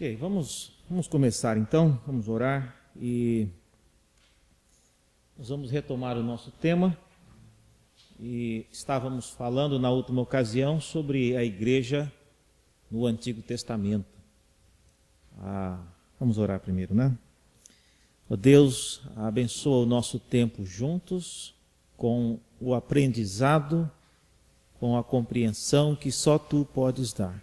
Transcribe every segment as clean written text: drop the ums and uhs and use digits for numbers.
Ok, vamos começar então, vamos orar e nós vamos retomar o nosso tema. E estávamos falando na última ocasião sobre a igreja no Antigo Testamento. Vamos orar primeiro, né? Ó Deus, abençoa o nosso tempo juntos com o aprendizado, com a compreensão que só Tu podes dar.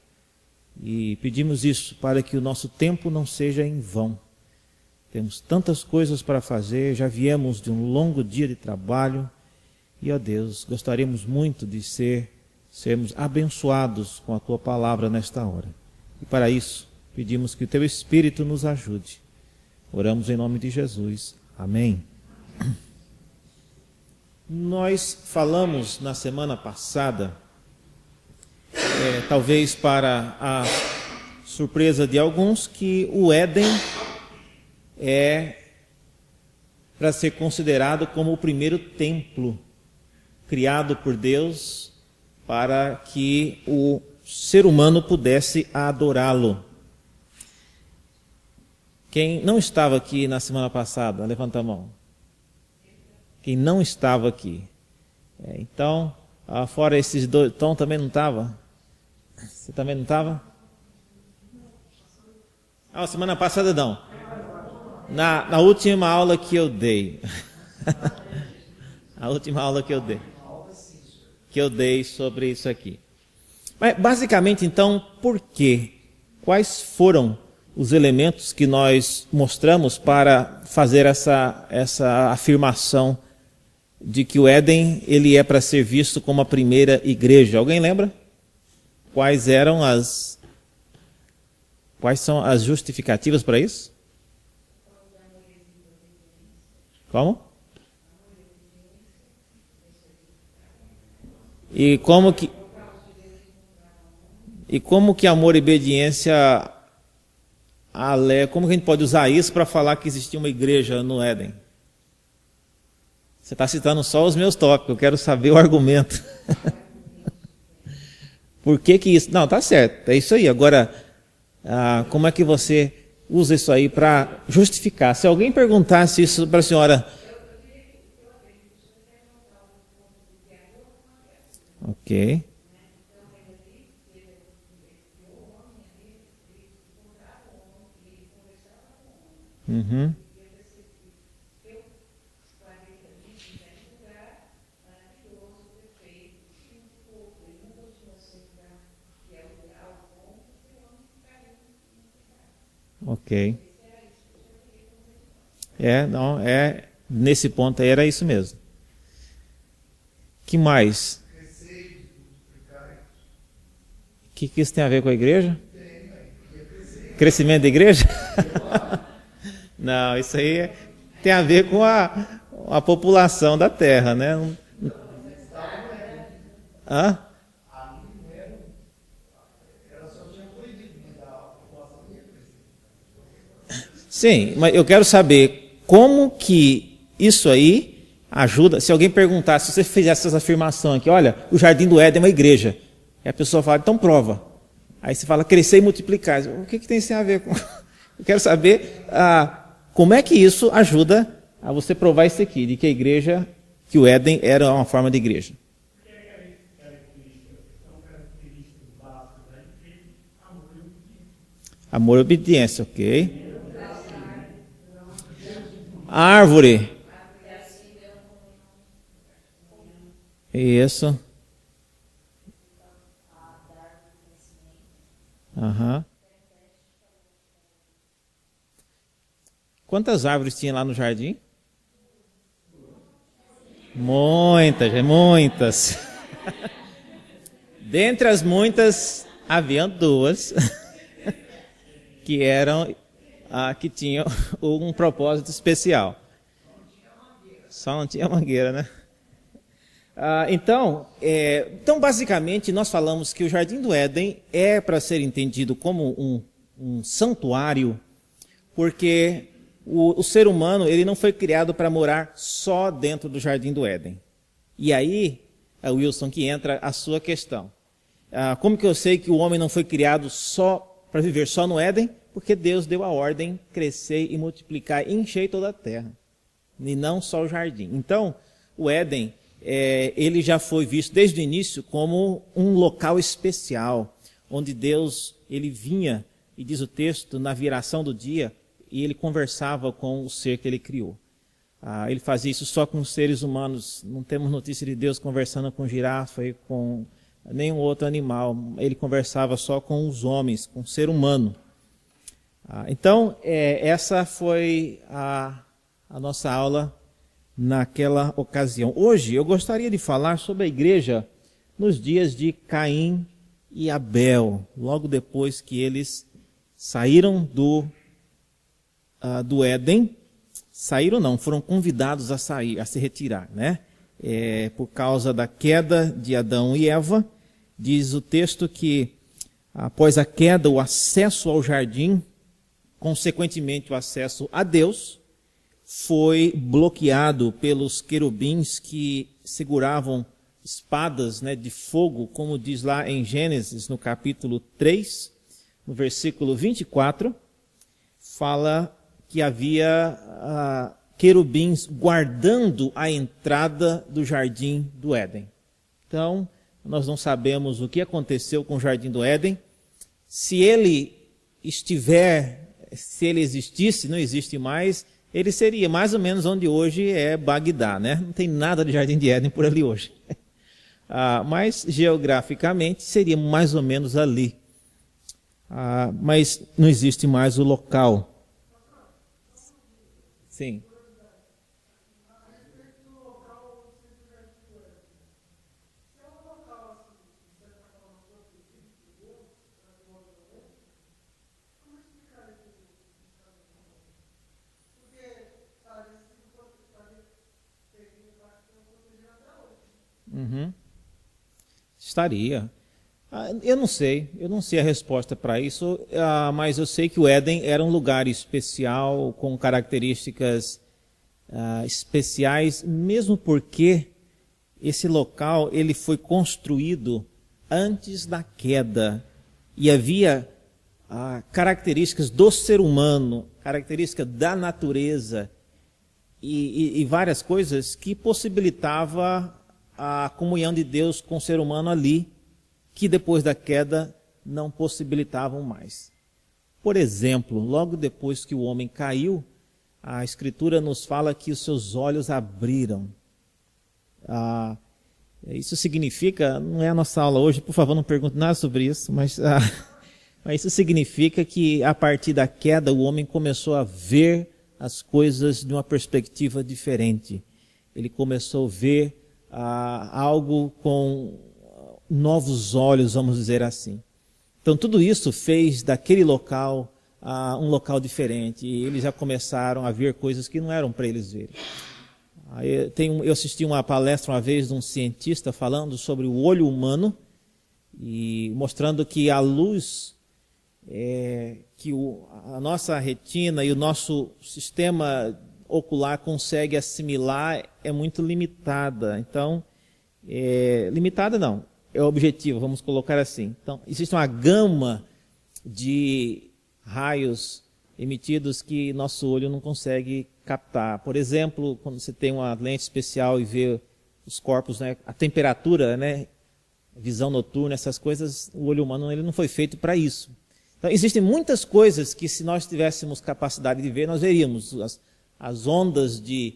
E pedimos isso para que o nosso tempo não seja em vão. Temos tantas coisas para fazer, já viemos de um longo dia de trabalho e, ó Deus, gostaríamos muito de sermos abençoados com a Tua palavra nesta hora. E para isso, pedimos que o Teu Espírito nos ajude. Oramos em nome de Jesus. Amém. Nós falamos na semana passada, talvez para a surpresa de alguns, que o Éden é para ser considerado como o primeiro templo criado por Deus para que o ser humano pudesse adorá-lo. Quem não estava aqui na semana passada, levanta a mão. Quem não estava aqui. Então, fora esses dois, Tom também não estava? Você também não estava? Semana passada não. Na última aula que eu dei. A última aula que eu dei sobre isso aqui. Mas basicamente então, por quê? Quais foram os elementos que nós mostramos para fazer essa afirmação de que o Éden ele é para ser visto como a primeira igreja? Alguém lembra? Quais são as justificativas para isso? Como? E como que amor e obediência, como que a gente pode usar isso para falar que existia uma igreja no Éden? Você está citando só os meus tópicos, eu quero saber o argumento. Por que isso? Não, tá certo, é isso aí. Agora, como é que você usa isso aí para justificar? Se alguém perguntasse isso para a senhora... Ok. Uhum. Ok. Nesse ponto aí era isso mesmo. Que mais? O que isso tem a ver com a igreja? Crescimento da igreja? Não, isso aí tem a ver com a população da terra, né? Hã? Sim, mas eu quero saber como que isso aí ajuda. Se alguém perguntar, se você fizesse essa afirmação aqui, olha, o Jardim do Éden é uma igreja. E a pessoa fala, então prova. Aí você fala, crescer e multiplicar. O que tem isso a ver com... Eu quero saber como é que isso ajuda a você provar isso aqui, de que a igreja, que o Éden era uma forma de igreja. Amor e obediência, ok. A árvore. Isso. Aham. Quantas árvores tinha lá no jardim? Muitas. Dentre as muitas, havia duas que tinham um propósito especial. Só não tinha mangueira, né? Então, basicamente, nós falamos que o Jardim do Éden é para ser entendido como um santuário, porque o ser humano ele não foi criado para morar só dentro do Jardim do Éden. E aí, Wilson, que entra a sua questão. Como que eu sei que o homem não foi criado só para viver só no Éden? porque Deus deu a ordem crescer e multiplicar e encher toda a terra, e não só o jardim. Então, o Éden, ele já foi visto desde o início como um local especial, onde Deus ele vinha, e diz o texto, na viração do dia, e ele conversava com o ser que ele criou. Ele fazia isso só com os seres humanos. Não temos notícia de Deus conversando com girafa e com nenhum outro animal. Ele conversava só com os homens, com o ser humano. Então, essa foi a nossa aula naquela ocasião. Hoje, eu gostaria de falar sobre a igreja nos dias de Caim e Abel, logo depois que eles saíram do Éden. Saíram não, foram convidados a sair, a se retirar, né? Por causa da queda de Adão e Eva. Diz o texto que após a queda, o acesso ao jardim, consequentemente o acesso a Deus, foi bloqueado pelos querubins que seguravam espadas, né, de fogo, como diz lá em Gênesis, no capítulo 3, no versículo 24, fala que havia querubins guardando a entrada do jardim do Éden. Então, nós não sabemos o que aconteceu com o jardim do Éden. Se ele existisse, não existe mais, ele seria mais ou menos onde hoje é Bagdá, né? Não tem nada de jardim de Éden por ali hoje. Mas, geograficamente, seria mais ou menos ali. Mas não existe mais o local. Sim. Uhum. Estaria. Eu não sei a resposta para isso, mas eu sei que o Éden era um lugar especial, com características especiais, mesmo porque esse local ele foi construído antes da queda e havia características do ser humano, características da natureza e várias coisas que possibilitava a comunhão de Deus com o ser humano ali, que depois da queda não possibilitavam mais. Por exemplo, logo depois que o homem caiu, a Escritura nos fala que os seus olhos abriram. Isso significa, não é a nossa aula hoje, por favor não pergunte nada sobre isso, mas isso significa que a partir da queda o homem começou a ver as coisas de uma perspectiva diferente. Ele começou a ver algo com novos olhos, vamos dizer assim. Então tudo isso fez daquele local um local diferente. E eles já começaram a ver coisas que não eram para eles verem. Eu assisti uma palestra uma vez de um cientista falando sobre o olho humano e mostrando que a luz que a nossa retina e o nosso sistema ocular consegue assimilar é muito limitada. Então, limitada não, é objetivo, vamos colocar assim. Então, existe uma gama de raios emitidos que nosso olho não consegue captar. Por exemplo, quando você tem uma lente especial e vê os corpos, né, a temperatura, né, visão noturna, essas coisas, o olho humano ele não foi feito para isso. Então, existem muitas coisas que se nós tivéssemos capacidade de ver, nós veríamos. As ondas de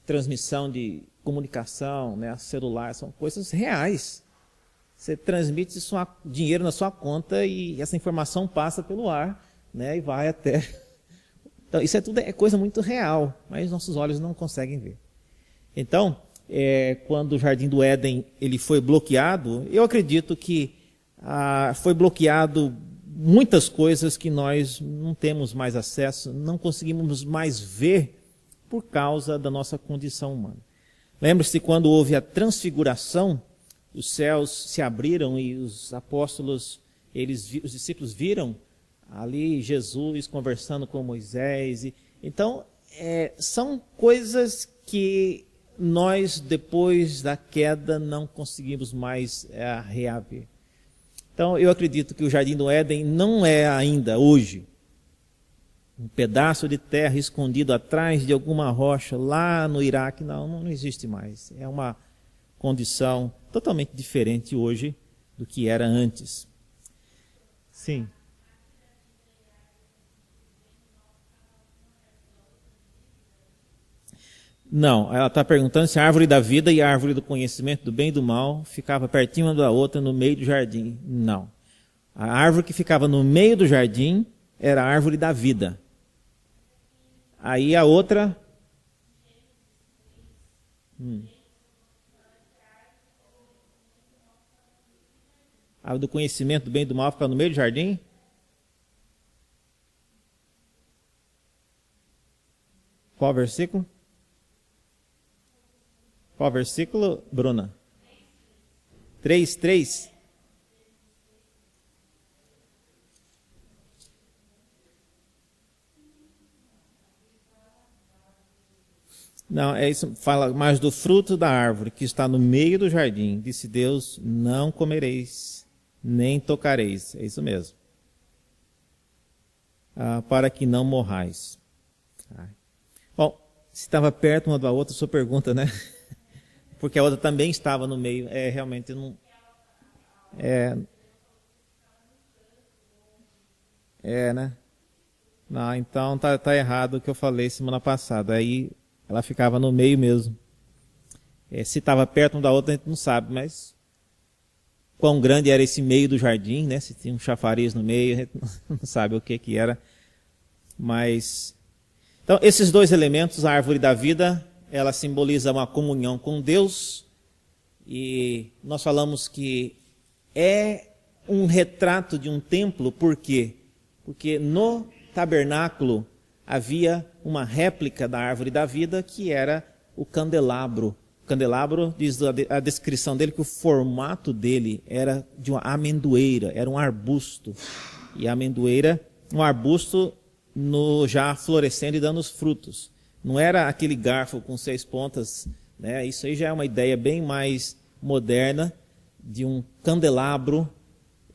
transmissão de comunicação, né, celular, são coisas reais. Você transmite dinheiro na sua conta e essa informação passa pelo ar, né, e vai até... Então, isso tudo é coisa muito real, mas nossos olhos não conseguem ver. Então, quando o Jardim do Éden ele foi bloqueado, eu acredito que foi bloqueado muitas coisas que nós não temos mais acesso, não conseguimos mais ver por causa da nossa condição humana. Lembre-se quando houve a transfiguração, os céus se abriram e os apóstolos, os discípulos viram ali Jesus conversando com Moisés. Então, são coisas que nós, depois da queda, não conseguimos mais reaver. Então, eu acredito que o Jardim do Éden não é ainda, hoje, um pedaço de terra escondido atrás de alguma rocha lá no Iraque. Não existe mais. É uma condição totalmente diferente hoje do que era antes. Sim. Não, ela está perguntando se a árvore da vida e a árvore do conhecimento do bem e do mal ficava pertinho uma da outra no meio do jardim. Não. A árvore que ficava no meio do jardim era a árvore da vida. Aí a outra... A do conhecimento do bem e do mal ficava no meio do jardim? Qual versículo? Qual versículo, Bruna? 3:3. Não, é isso. Fala mais do fruto da árvore que está no meio do jardim. Disse Deus: não comereis, nem tocareis. É isso mesmo. Para que não morrais. Bom, se estava perto uma da outra, sua pergunta, né? Porque a outra também estava no meio. Realmente não... né? Não, então tá errado o que eu falei semana passada. Aí ela ficava no meio mesmo. Se estava perto uma da outra, a gente não sabe, mas quão grande era esse meio do jardim, né? Se tinha um chafariz no meio, a gente não sabe o que era. Mas... Então, esses dois elementos, a árvore da vida, ela simboliza uma comunhão com Deus, e nós falamos que é um retrato de um templo. Por quê? Porque no tabernáculo havia uma réplica da árvore da vida, que era o candelabro. O candelabro, diz a descrição dele, que o formato dele era de uma amendoeira, era um arbusto. E a amendoeira, um arbusto já florescendo e dando os frutos. Não era aquele garfo com 6 pontas, né? Isso aí já é uma ideia bem mais moderna de um candelabro,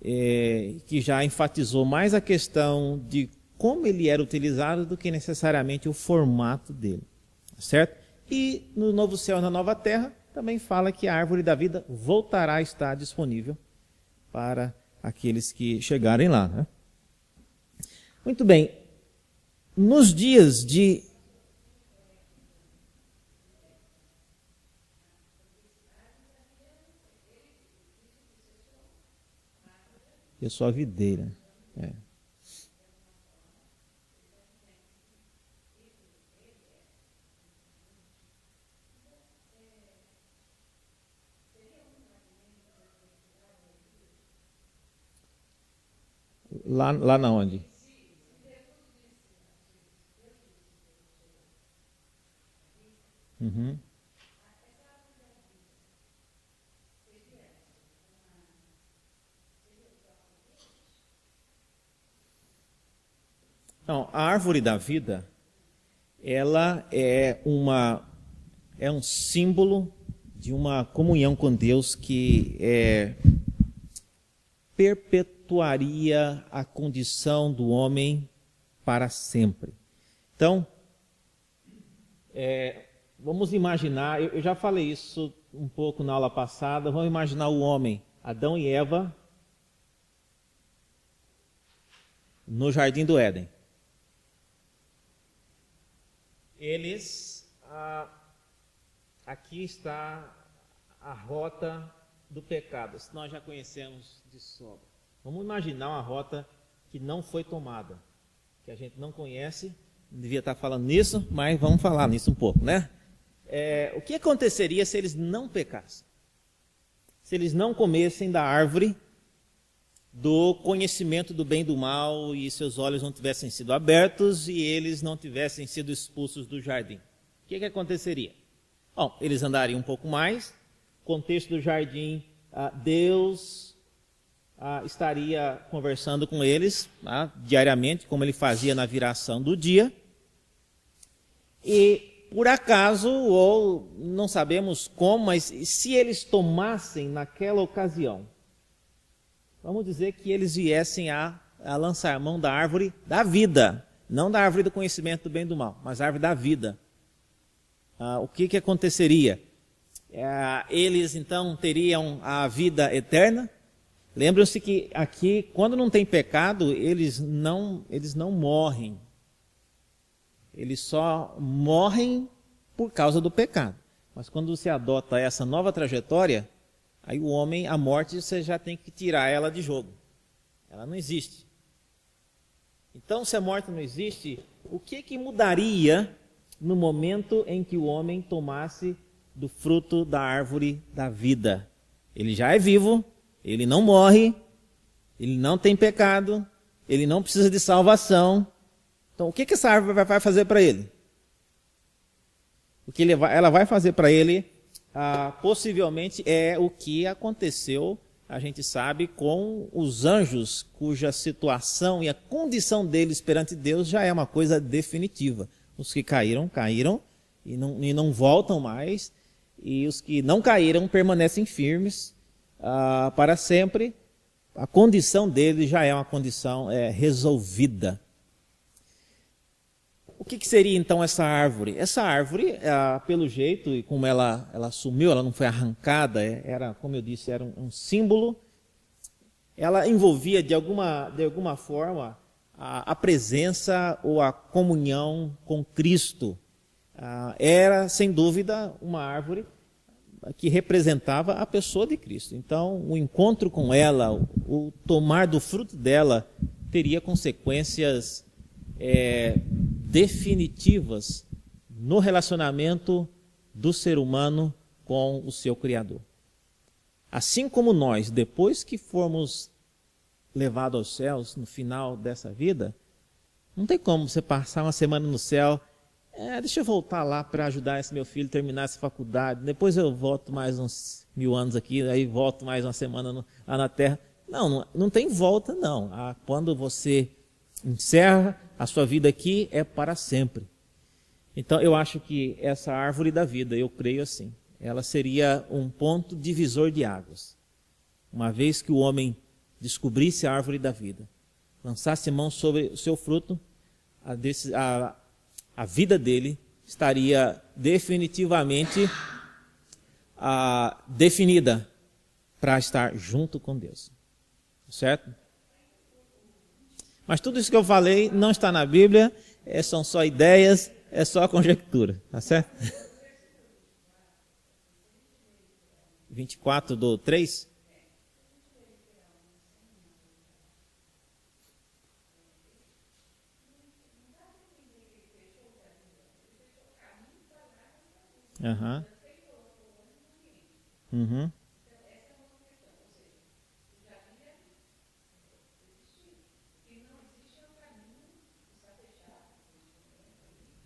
que já enfatizou mais a questão de como ele era utilizado do que necessariamente o formato dele, certo? E no novo céu e na nova terra também fala que a árvore da vida voltará a estar disponível para aqueles que chegarem lá, né? Muito bem. Nos dias de... Eu sou a videira. Lá na onde? Uhum. Então, a árvore da vida, ela é um símbolo de uma comunhão com Deus que perpetuaria a condição do homem para sempre. Então, vamos imaginar, eu já falei isso um pouco na aula passada, vamos imaginar o homem, Adão e Eva, no Jardim do Éden. Eles, aqui está a rota do pecado, isso nós já conhecemos de sobra. Vamos imaginar uma rota que não foi tomada, que a gente não conhece, não devia estar falando nisso, mas vamos falar nisso um pouco, né? O que aconteceria se eles não pecassem? Se eles não comessem da árvore do conhecimento do bem e do mal, e seus olhos não tivessem sido abertos e eles não tivessem sido expulsos do jardim? O que aconteceria? Bom, eles andariam um pouco mais. Contexto do jardim, Deus estaria conversando com eles diariamente, como ele fazia na viração do dia. E por acaso, ou não sabemos como, mas se eles tomassem naquela ocasião, vamos dizer que eles viessem a lançar mão da árvore da vida. Não da árvore do conhecimento do bem e do mal, mas a árvore da vida. O que aconteceria? Eles então teriam a vida eterna. Lembram-se que aqui, quando não tem pecado, eles não morrem. Eles só morrem por causa do pecado. Mas quando você adota essa nova trajetória, aí o homem, a morte, você já tem que tirar ela de jogo. Ela não existe. Então, se a morte não existe, o que mudaria no momento em que o homem tomasse do fruto da árvore da vida? Ele já é vivo, ele não morre, ele não tem pecado, ele não precisa de salvação. Então, o que essa árvore vai fazer para ele? O que ela vai fazer para ele, possivelmente, é o que aconteceu, a gente sabe, com os anjos, cuja situação e a condição deles perante Deus já é uma coisa definitiva. Os que caíram, caíram e não voltam mais, e os que não caíram permanecem firmes para sempre. A condição deles já é uma condição resolvida. O que seria então essa árvore? Essa árvore, pelo jeito e como ela sumiu, ela não foi arrancada, era, como eu disse, era um símbolo. Ela envolvia de alguma forma a presença ou a comunhão com Cristo. Era, sem dúvida, uma árvore que representava a pessoa de Cristo. Então, o encontro com ela, o tomar do fruto dela, teria consequências definitivas no relacionamento do ser humano com o seu Criador. Assim como nós, depois que formos levados aos céus, no final dessa vida, não tem como você passar uma semana no céu, deixa eu voltar lá para ajudar esse meu filho a terminar essa faculdade, depois eu volto mais uns 1000 anos aqui, aí volto mais uma semana lá na terra. Não tem volta não. Quando você encerra a sua vida aqui, é para sempre. Então eu acho que essa árvore da vida, eu creio assim, ela seria um ponto divisor de águas. Uma vez que o homem descobrisse a árvore da vida, lançasse mão sobre o seu fruto, a vida dele estaria definitivamente definida para estar junto com Deus. Certo? Mas tudo isso que eu falei não está na Bíblia, são só ideias, é só conjectura. Tá certo? 24:3. Aham. Uhum.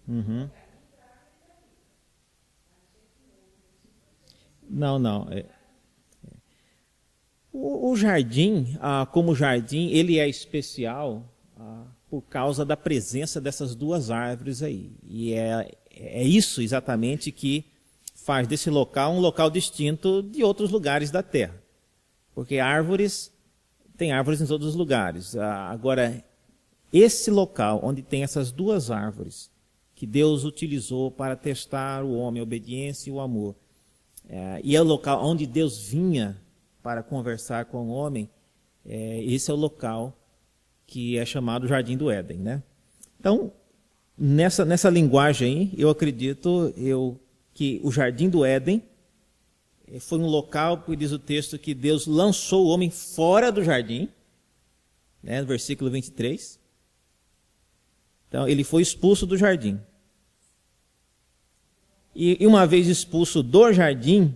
Uhum. Não. O jardim, como jardim, ele é especial por causa da presença dessas duas árvores aí. E é isso exatamente que faz desse local um local distinto de outros lugares da terra. Porque tem árvores em todos os lugares. Agora, esse local onde tem essas duas árvores, que Deus utilizou para testar o homem, a obediência e o amor, e é o local onde Deus vinha para conversar com o homem, esse é o local que é chamado Jardim do Éden, né? Então, nessa linguagem aí, eu acredito que o Jardim do Éden foi um local, porque diz o texto, que Deus lançou o homem fora do jardim, né, no versículo 23. Então, ele foi expulso do jardim. E uma vez expulso do jardim,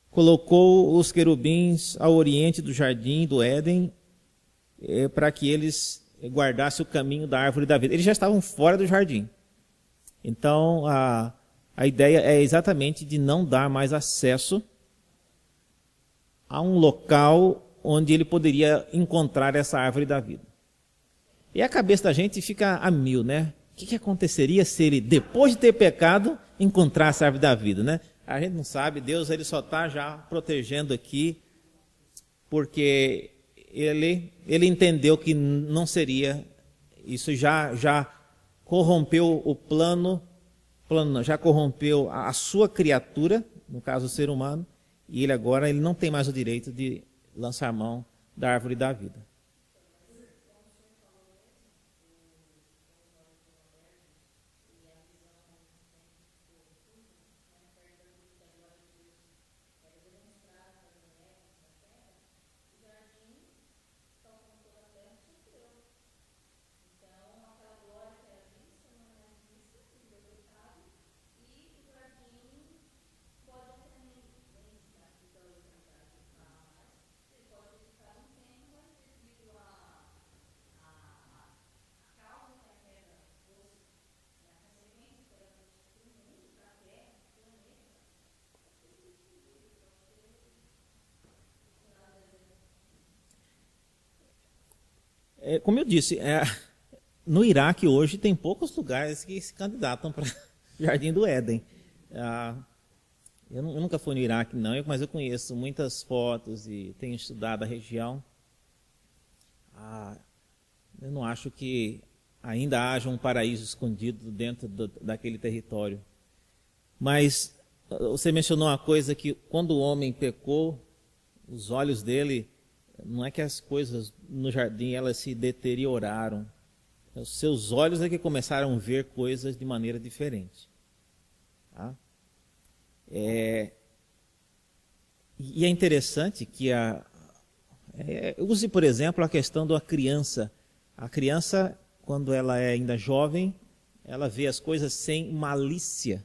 colocou os querubins ao oriente do jardim do Éden, para que eles guardassem o caminho da árvore da vida. Eles já estavam fora do jardim. Então, a ideia é exatamente de não dar mais acesso a um local onde ele poderia encontrar essa árvore da vida. E a cabeça da gente fica a mil, né? O que aconteceria se ele, depois de ter pecado, encontrasse a árvore da vida, né? A gente não sabe, Deus ele só está já protegendo aqui, porque ele entendeu que não seria isso já corrompeu o plano não, já corrompeu a sua criatura, no caso o ser humano, e ele não tem mais o direito de lançar mão da árvore da vida. Como eu disse, no Iraque hoje tem poucos lugares que se candidatam para Jardim do Éden. Eu nunca fui no Iraque, não, mas eu conheço muitas fotos e tenho estudado a região. Eu não acho que ainda haja um paraíso escondido dentro daquele território. Mas você mencionou uma coisa, que quando o homem pecou, os olhos dele, não é que as coisas no jardim elas se deterioraram. Os seus olhos é que começaram a ver coisas de maneira diferente. Tá? E é interessante que use, por exemplo, a questão da criança. A criança, quando ela é ainda jovem, ela vê as coisas sem malícia.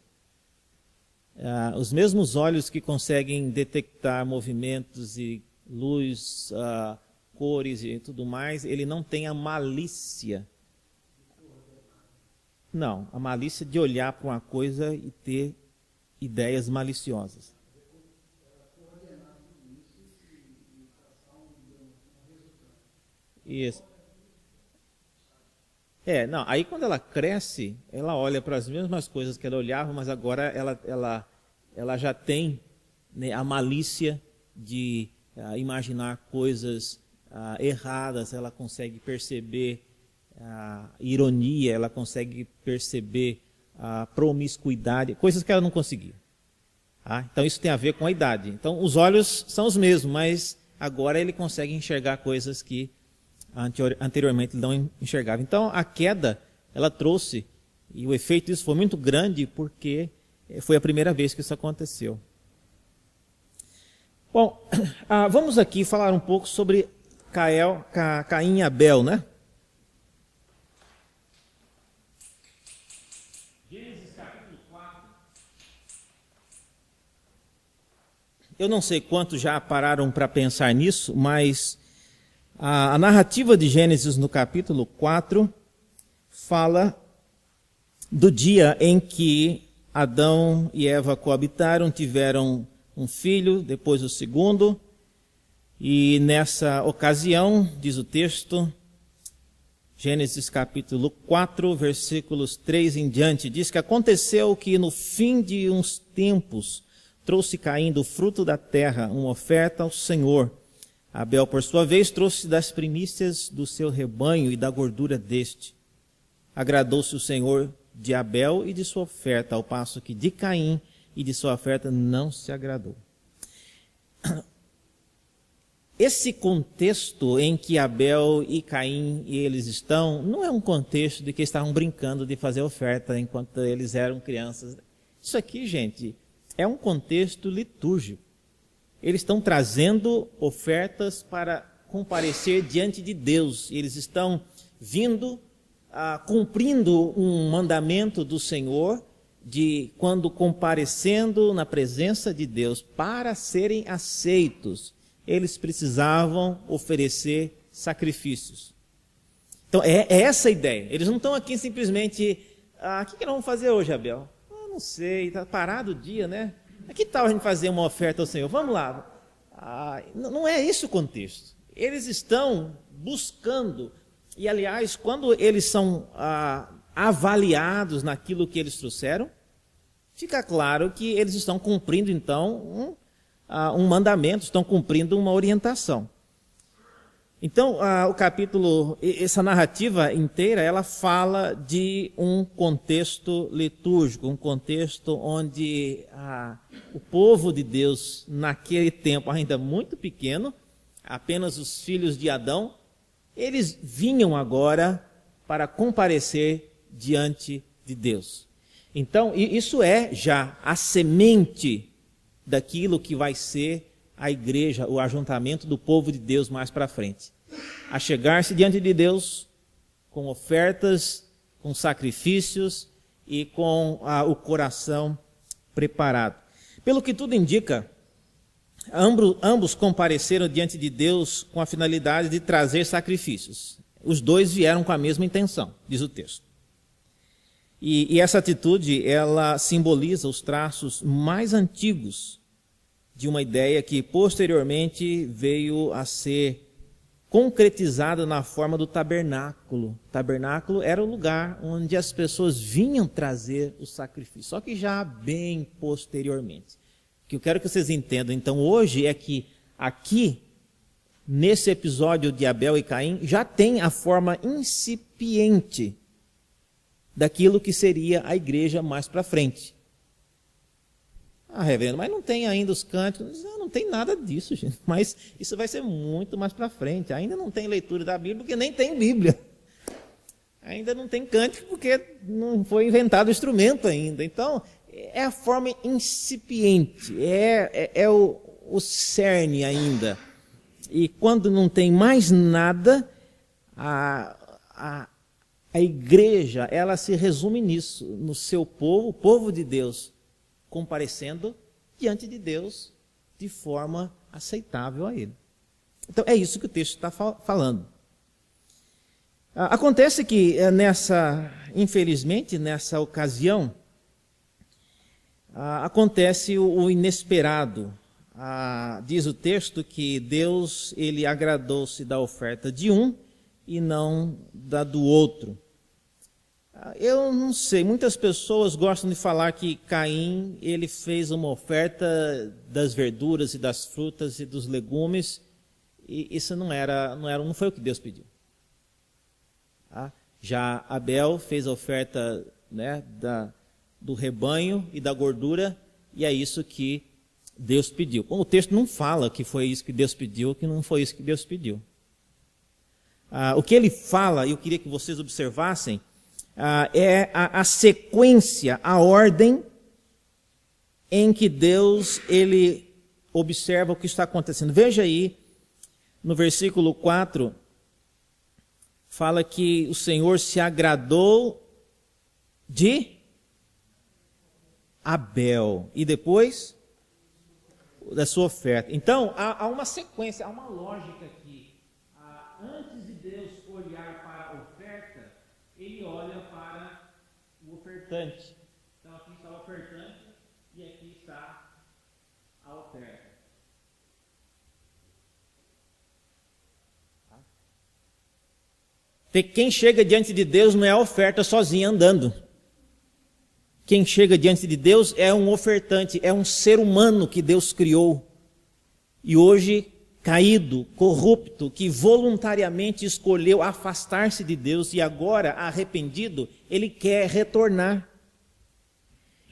Os mesmos olhos que conseguem detectar movimentos e luz, cores e tudo mais, ele não tem a malícia. Não, a malícia de olhar para uma coisa e ter ideias maliciosas. Isso. Não, aí quando ela cresce, ela olha para as mesmas coisas que ela olhava, mas agora ela já tem, né, a malícia de imaginar coisas erradas, ela consegue perceber a ironia, ela consegue perceber a promiscuidade, coisas que ela não conseguia. Então isso tem a ver com a idade. Então os olhos são os mesmos, mas agora ele consegue enxergar coisas que anteriormente ele não enxergava. Então a queda, ela trouxe, e o efeito disso foi muito grande, porque foi a primeira vez que isso aconteceu. Bom, vamos aqui falar um pouco sobre Caim e Abel, né? Gênesis capítulo 4. Eu não sei quantos já pararam para pensar nisso, mas a narrativa de Gênesis no capítulo 4 fala do dia em que Adão e Eva coabitaram, tiveram um filho, depois o segundo, e nessa ocasião, diz o texto, Gênesis capítulo 4, versículos 3 em diante, diz que aconteceu que no fim de uns tempos trouxe Caim do fruto da terra uma oferta ao Senhor. Abel, por sua vez, trouxe das primícias do seu rebanho e da gordura deste. Agradou-se o Senhor de Abel e de sua oferta, ao passo que de Caim e de sua oferta não se agradou. Esse contexto em que Abel e Caim e eles estão, não é um contexto de que estavam brincando de fazer oferta enquanto eles eram crianças. Isso aqui, gente, é um contexto litúrgico. Eles estão trazendo ofertas para comparecer diante de Deus. Eles estão vindo, cumprindo um mandamento do Senhor, de quando comparecendo na presença de Deus para serem aceitos, eles precisavam oferecer sacrifícios. Então é essa a ideia. Eles não estão aqui simplesmente, o que nós vamos fazer hoje, Abel? Não sei, está parado o dia, né? Que tal a gente fazer uma oferta ao Senhor? Vamos lá. Não é esse o contexto. Eles estão buscando, e aliás, quando eles são avaliados naquilo que eles trouxeram, fica claro que eles estão cumprindo, então, um mandamento, estão cumprindo uma orientação. Então, o capítulo, essa narrativa inteira, ela fala de um contexto litúrgico, um contexto onde o povo de Deus, naquele tempo ainda muito pequeno, apenas os filhos de Adão, eles vinham agora para comparecer diante de Deus. Então, isso é já a semente daquilo que vai ser a igreja, o ajuntamento do povo de Deus mais para frente. A chegar-se diante de Deus com ofertas, com sacrifícios e com o coração preparado. Pelo que tudo indica, ambos compareceram diante de Deus com a finalidade de trazer sacrifícios. Os dois vieram com a mesma intenção, diz o texto. E essa atitude, ela simboliza os traços mais antigos de uma ideia que posteriormente veio a ser concretizada na forma do tabernáculo. O tabernáculo era o lugar onde as pessoas vinham trazer o sacrifício, só que já bem posteriormente. O que eu quero que vocês entendam, então, hoje é que aqui, nesse episódio de Abel e Caim, já tem a forma incipiente daquilo que seria a igreja mais para frente. Reverendo, mas não tem ainda os cânticos. Não tem nada disso, gente. Mas isso vai ser muito mais para frente. Ainda não tem leitura da Bíblia, porque nem tem Bíblia. Ainda não tem cântico, porque não foi inventado o instrumento ainda. Então, é a forma incipiente, é o cerne ainda. E quando não tem mais nada, a igreja, ela se resume nisso, no seu povo, o povo de Deus, comparecendo diante de Deus de forma aceitável a Ele. Então, é isso que o texto está falando. Acontece que, infelizmente, nessa ocasião, acontece o inesperado. Diz o texto que Deus, ele agradou-se da oferta de um e não da do outro. Eu não sei, muitas pessoas gostam de falar que Caim, ele fez uma oferta das verduras e das frutas e dos legumes, e isso não foi o que Deus pediu. Já Abel fez a oferta, né, do rebanho e da gordura, e é isso que Deus pediu. O texto não fala que foi isso que Deus pediu, que não foi isso que Deus pediu. O que ele fala, e eu queria que vocês observassem, é a sequência, a ordem em que Deus, ele observa o que está acontecendo. Veja aí, no versículo 4, fala que o Senhor se agradou de Abel. E depois, da sua oferta. Então, há uma sequência, há uma lógica aqui. Antes de Deus olhar para a oferta, ele olha para o ofertante. Então, aqui está o ofertante e aqui está a oferta. Quem chega diante de Deus não é a oferta sozinha andando. Quem chega diante de Deus é um ofertante, é um ser humano que Deus criou. E hoje, caído, corrupto, que voluntariamente escolheu afastar-se de Deus e agora, arrependido, ele quer retornar.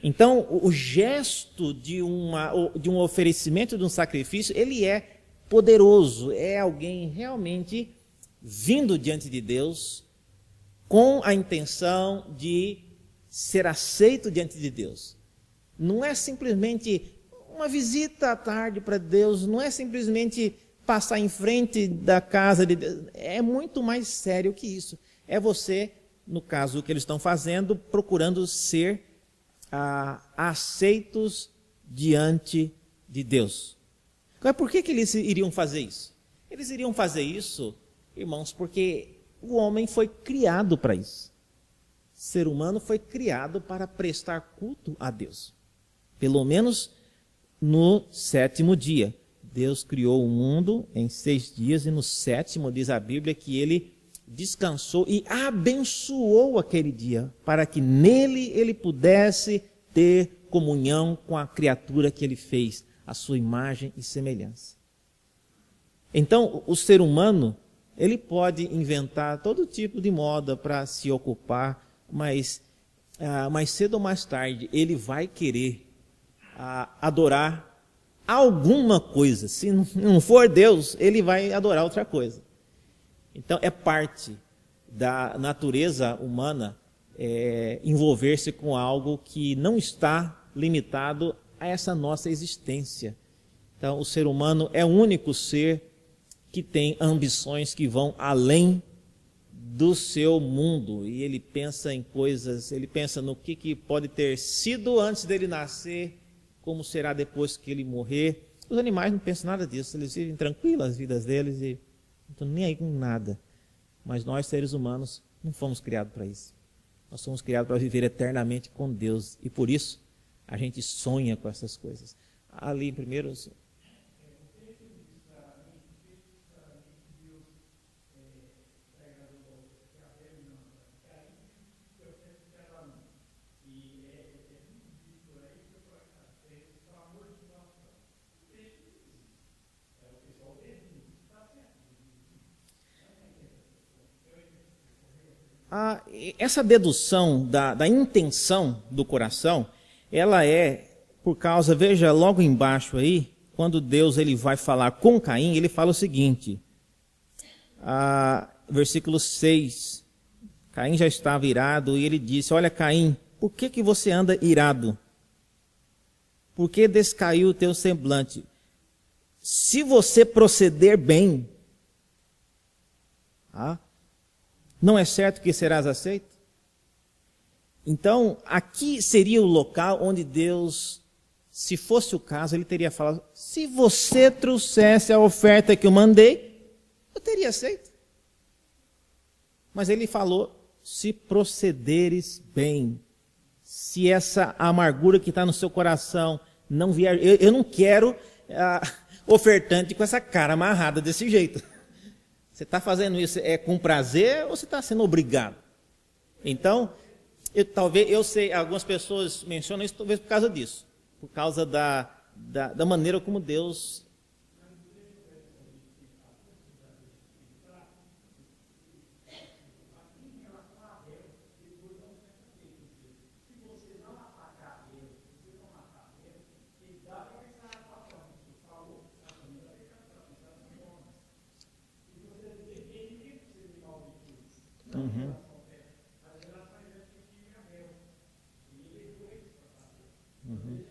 Então, o gesto de um oferecimento, de um sacrifício, ele é poderoso, é alguém realmente vindo diante de Deus com a intenção de ser aceito diante de Deus. Não é simplesmente uma visita à tarde para Deus, não é simplesmente passar em frente da casa de Deus, é muito mais sério que isso. É você, no caso que eles estão fazendo, procurando ser aceitos diante de Deus. Mas por que eles iriam fazer isso? Eles iriam fazer isso, irmãos, porque o homem foi criado para isso. O ser humano foi criado para prestar culto a Deus. Pelo menos no 7º dia. Deus criou o mundo em 6 dias e no 7º diz a Bíblia que ele descansou e abençoou aquele dia para que nele ele pudesse ter comunhão com a criatura que ele fez, a sua imagem e semelhança. Então, o ser humano, Ele pode inventar todo tipo de moda para se ocupar, mas mais cedo ou mais tarde ele vai querer adorar alguma coisa. Se não for Deus, ele vai adorar outra coisa. Então é parte da natureza humana envolver-se com algo que não está limitado a essa nossa existência. Então o ser humano é o único ser que tem ambições que vão além do seu mundo, e ele pensa em coisas, ele pensa no que pode ter sido antes dele nascer, como será depois que ele morrer. Os animais não pensam nada disso, eles vivem tranquilos as vidas deles e não estão nem aí com nada. Mas nós, seres humanos, não fomos criados para isso. Nós somos criados para viver eternamente com Deus, e por isso a gente sonha com essas coisas. Ali primeiro... Essa dedução da intenção do coração, ela é por causa, veja logo embaixo aí, quando Deus ele vai falar com Caim, ele fala o seguinte, versículo 6, Caim já estava irado e ele disse, olha Caim, por que você anda irado? Por que descaiu o teu semblante? Se você proceder bem, não é certo que serás aceito? Então, aqui seria o local onde Deus, se fosse o caso, ele teria falado, se você trouxesse a oferta que eu mandei, eu teria aceito. Mas ele falou, se procederes bem, se essa amargura que está no seu coração não vier, eu não quero ofertante com essa cara amarrada desse jeito. Você está fazendo isso com prazer ou você está sendo obrigado? Então, eu sei, algumas pessoas mencionam isso talvez por causa disso. Por causa da maneira como Deus... Uhum. Uhum.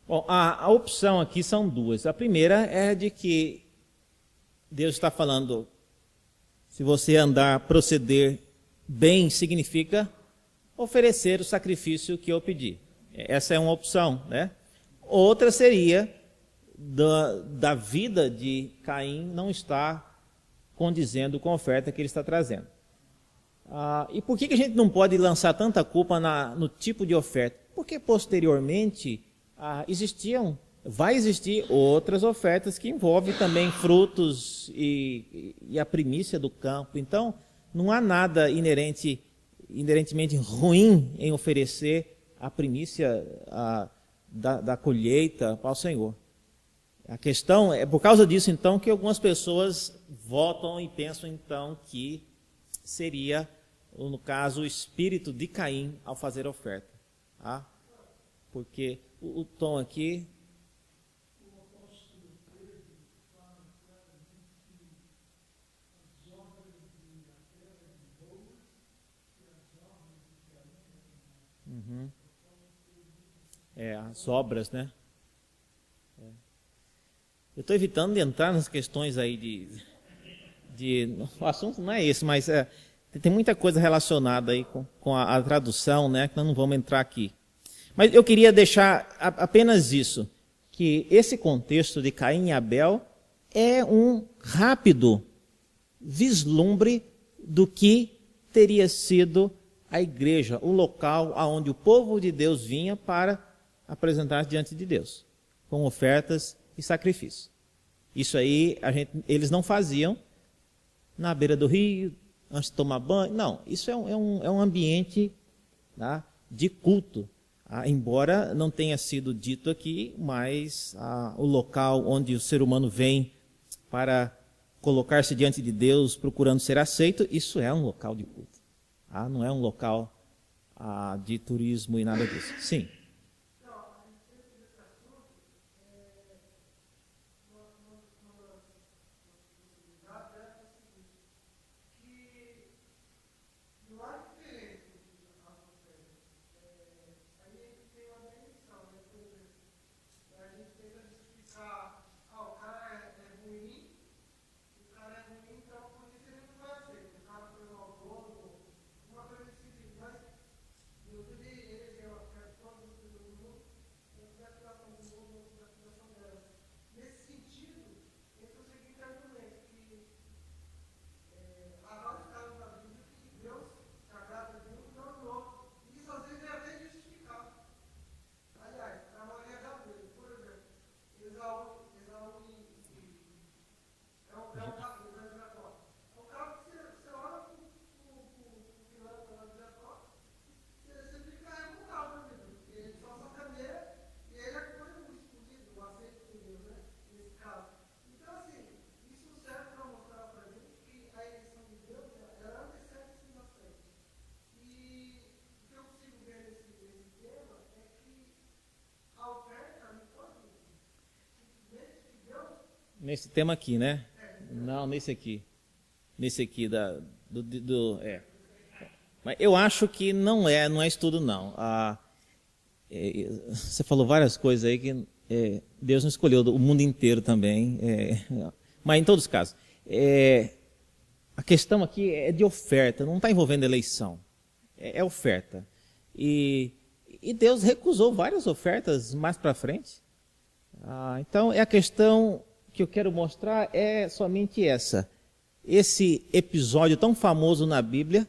Bom, a opção aqui são duas. A primeira é de que Deus está falando, se você proceder bem, significa oferecer o sacrifício que eu pedi. Essa é uma opção, né? Outra seria da vida de Caim não está condizendo com a oferta que ele está trazendo. E por que a gente não pode lançar tanta culpa no tipo de oferta? Porque posteriormente vai existir outras ofertas que envolvem também frutos e a primícia do campo. Então, não há nada inerentemente ruim em oferecer a primícia da colheita para o Senhor. A questão é por causa disso, então, que algumas pessoas votam e pensam, então, que seria, no caso, o espírito de Caim ao fazer a oferta. Porque o tom aqui... Uhum. As obras, né? Eu estou evitando de entrar nas questões aí o assunto não é esse, mas tem muita coisa relacionada aí com a tradução, né? Que nós não vamos entrar aqui. Mas eu queria deixar apenas isso, que esse contexto de Caim e Abel é um rápido vislumbre do que teria sido a igreja, o local onde o povo de Deus vinha para apresentar diante de Deus, com ofertas e sacrifício. Isso aí eles não faziam na beira do rio, antes de tomar banho. Não, isso é um ambiente, tá, de culto, Embora não tenha sido dito aqui, mas o local onde o ser humano vem para colocar-se diante de Deus, procurando ser aceito, isso é um local de culto. Não é um local de turismo e nada disso. Sim. Nesse tema aqui, né? Não, nesse aqui. Nesse aqui Mas eu acho que não é estudo, não. Você falou várias coisas aí que Deus não escolheu o mundo inteiro também. Mas em todos os casos, a questão aqui é de oferta, não está envolvendo eleição. É oferta. E Deus recusou várias ofertas mais para frente. Então, a questão que eu quero mostrar é somente essa. Esse episódio tão famoso na Bíblia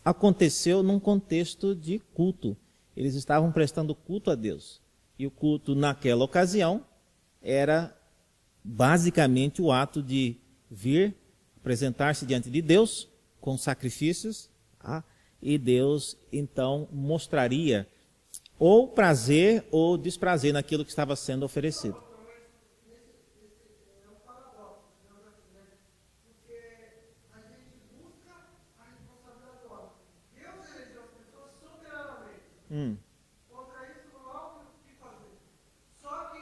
aconteceu num contexto de culto. Eles estavam prestando culto a Deus. E o culto naquela ocasião era basicamente o ato de vir, apresentar-se diante de Deus com sacrifícios, e Deus então mostraria ou prazer ou desprazer naquilo que estava sendo oferecido. Contra isso não há o que fazer. Só que,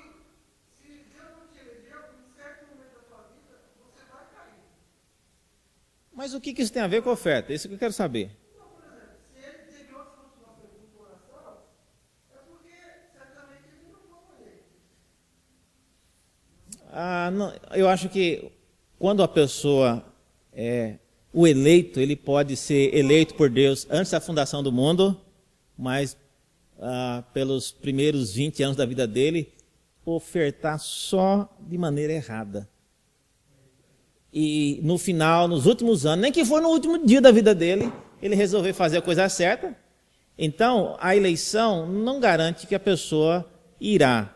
se Deus não te elegeu, em certo momento da sua vida, você vai cair. Mas o que isso tem a ver com a oferta? Isso que eu quero saber. Então, por exemplo, se ele teve outras continuações no coração, é porque certamente ele não foi ele. Eu acho que quando a pessoa o eleito, ele pode ser eleito por Deus antes da fundação do mundo, mas pelos primeiros 20 anos da vida dele, ofertar só de maneira errada. E no final, nos últimos anos, nem que for no último dia da vida dele, ele resolveu fazer a coisa certa. Então, a eleição não garante que a pessoa irá,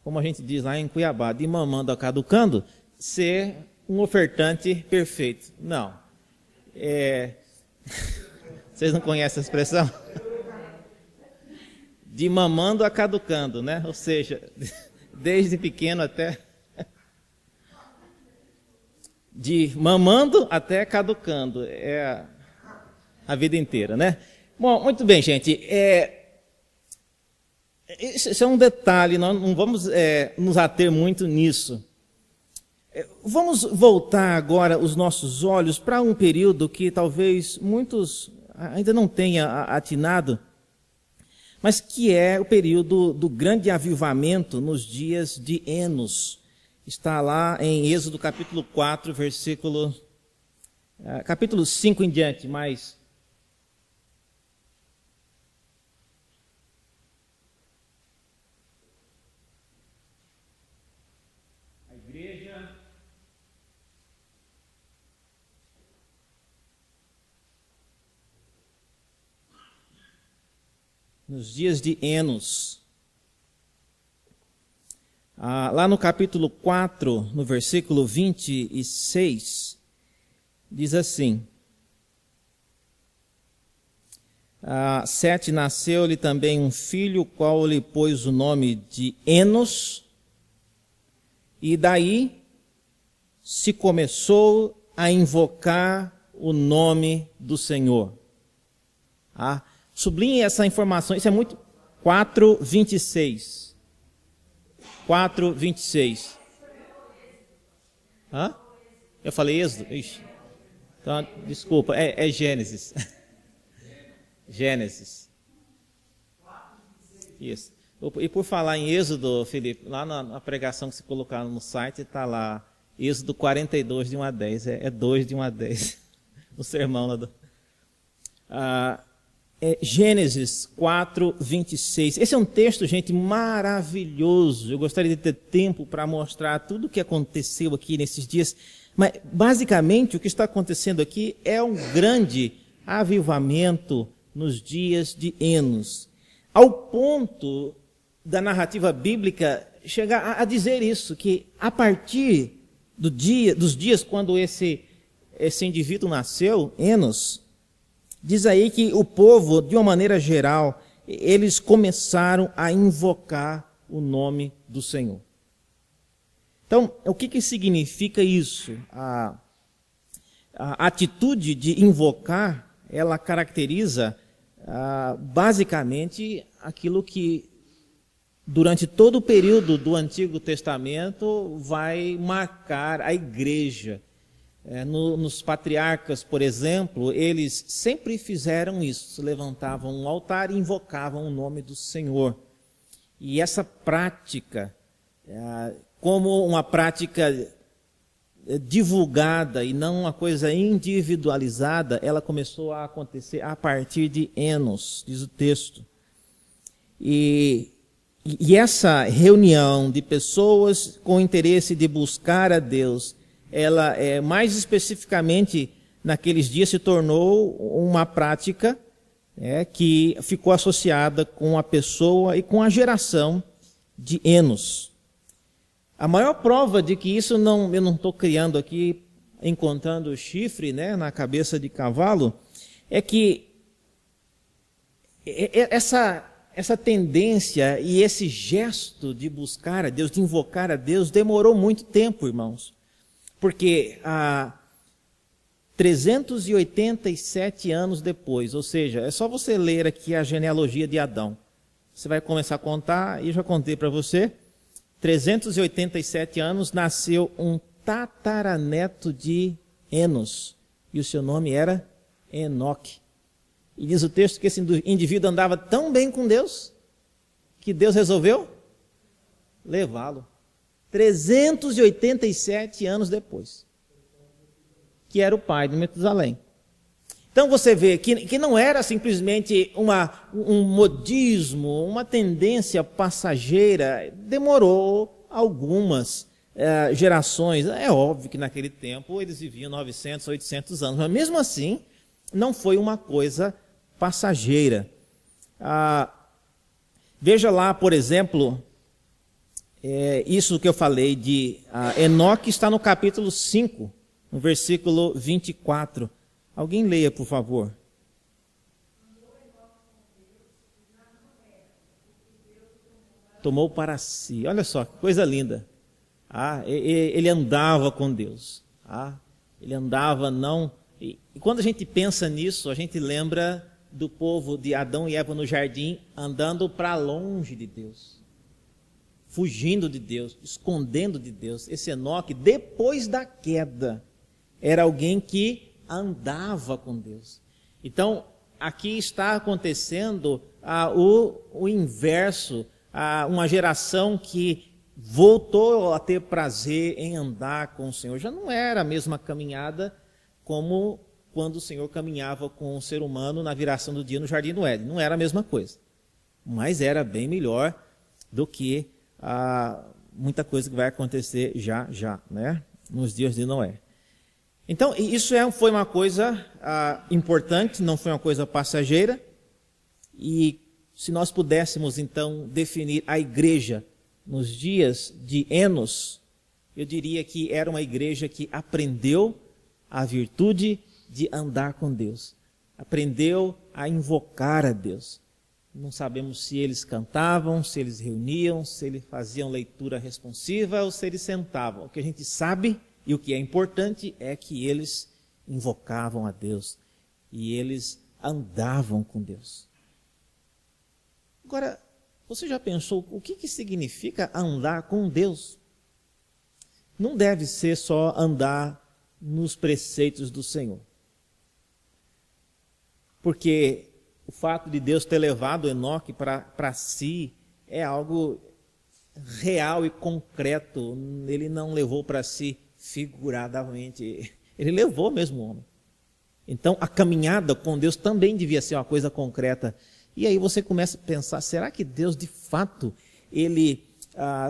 como a gente diz lá em Cuiabá, de mamando a caducando, ser um ofertante perfeito. Não. Vocês não conhecem a expressão? De mamando a caducando, né? Ou seja, desde pequeno até... De mamando até caducando. É a vida inteira, né? Bom, muito bem, gente. Isso é um detalhe, nós não vamos nos ater muito nisso. Vamos voltar agora os nossos olhos para um período que talvez muitos ainda não tenham atinado, mas que é o período do grande avivamento nos dias de Enos. Está lá em Êxodo capítulo 4, capítulo 5 em diante, mas... A igreja... Nos dias de Enos. Lá no capítulo 4, no versículo 26, diz assim: Sete nasceu-lhe também um filho, qual lhe pôs o nome de Enos, e daí se começou a invocar o nome do Senhor. Sublinhe essa informação, isso é muito... 4:26. 4:26. Eu falei Êxodo? Ixi. Então, desculpa, é Gênesis. Gênesis. Isso. E por falar em Êxodo, Felipe, lá na pregação que você colocar no site, está lá, Êxodo 42, de 1 a 10. É 2 de 1 a 10. O sermão lá do... Gênesis 4:26. Esse é um texto, gente, maravilhoso. Eu gostaria de ter tempo para mostrar tudo o que aconteceu aqui nesses dias. Mas, basicamente, o que está acontecendo aqui é um grande avivamento nos dias de Enos. Ao ponto da narrativa bíblica chegar a dizer isso, que a partir dos dias quando esse indivíduo nasceu, Enos, diz aí que o povo, de uma maneira geral, eles começaram a invocar o nome do Senhor. Então, o que significa isso? A atitude de invocar, ela caracteriza basicamente aquilo que, durante todo o período do Antigo Testamento, vai marcar a igreja. Nos patriarcas, por exemplo, eles sempre fizeram isso, levantavam um altar e invocavam o nome do Senhor. E essa prática, como uma prática divulgada e não uma coisa individualizada, ela começou a acontecer a partir de Enos, diz o texto. E essa reunião de pessoas com interesse de buscar a Deus, ela, mais especificamente, naqueles dias se tornou uma prática que ficou associada com a pessoa e com a geração de Enos. A maior prova de que isso eu não estou criando aqui, encontrando chifre, na cabeça de cavalo, é que essa tendência e esse gesto de buscar a Deus, de invocar a Deus, demorou muito tempo, irmãos. Porque 387 anos depois, ou seja, é só você ler aqui a genealogia de Adão. Você vai começar a contar, e eu já contei para você, 387 anos, nasceu um tataraneto de Enos, e o seu nome era Enoque. E diz o texto que esse indivíduo andava tão bem com Deus, que Deus resolveu levá-lo. 387 anos depois, que era o pai de Metusalém. Então você vê que não era simplesmente um modismo, uma tendência passageira, demorou algumas gerações. É óbvio que naquele tempo eles viviam 900, 800 anos, mas mesmo assim não foi uma coisa passageira. Veja lá, por exemplo, isso que eu falei de Enoque está no capítulo 5, no versículo 24. Alguém leia, por favor. Tomou para si. Olha só, que coisa linda. Ele andava com Deus. Ele andava não... E quando a gente pensa nisso, a gente lembra do povo de Adão e Eva no jardim, andando para longe de Deus. Fugindo de Deus, escondendo de Deus. Esse Enoque, depois da queda, era alguém que andava com Deus. Então, aqui está acontecendo o inverso, uma geração que voltou a ter prazer em andar com o Senhor. Já não era a mesma caminhada como quando o Senhor caminhava com o ser humano na viração do dia no Jardim do Éden. Não era a mesma coisa, mas era bem melhor do que muita coisa que vai acontecer já, nos dias de Noé. Então, isso foi uma coisa importante, não foi uma coisa passageira. E se nós pudéssemos, então, definir a igreja nos dias de Enos, eu diria que era uma igreja que aprendeu a virtude de andar com Deus. aprendeu a invocar a Deus. Não sabemos se eles cantavam, se eles reuniam, se eles faziam leitura responsiva ou se eles sentavam. O que a gente sabe e o que é importante é que eles invocavam a Deus e eles andavam com Deus. Agora, você já pensou o que significa andar com Deus? Não deve ser só andar nos preceitos do Senhor. Porque o fato de Deus ter levado Enoque para si é algo real e concreto. Ele não levou para si figuradamente. Ele levou mesmo o homem. Então, a caminhada com Deus também devia ser uma coisa concreta. E aí você começa a pensar, será que Deus, de fato, ele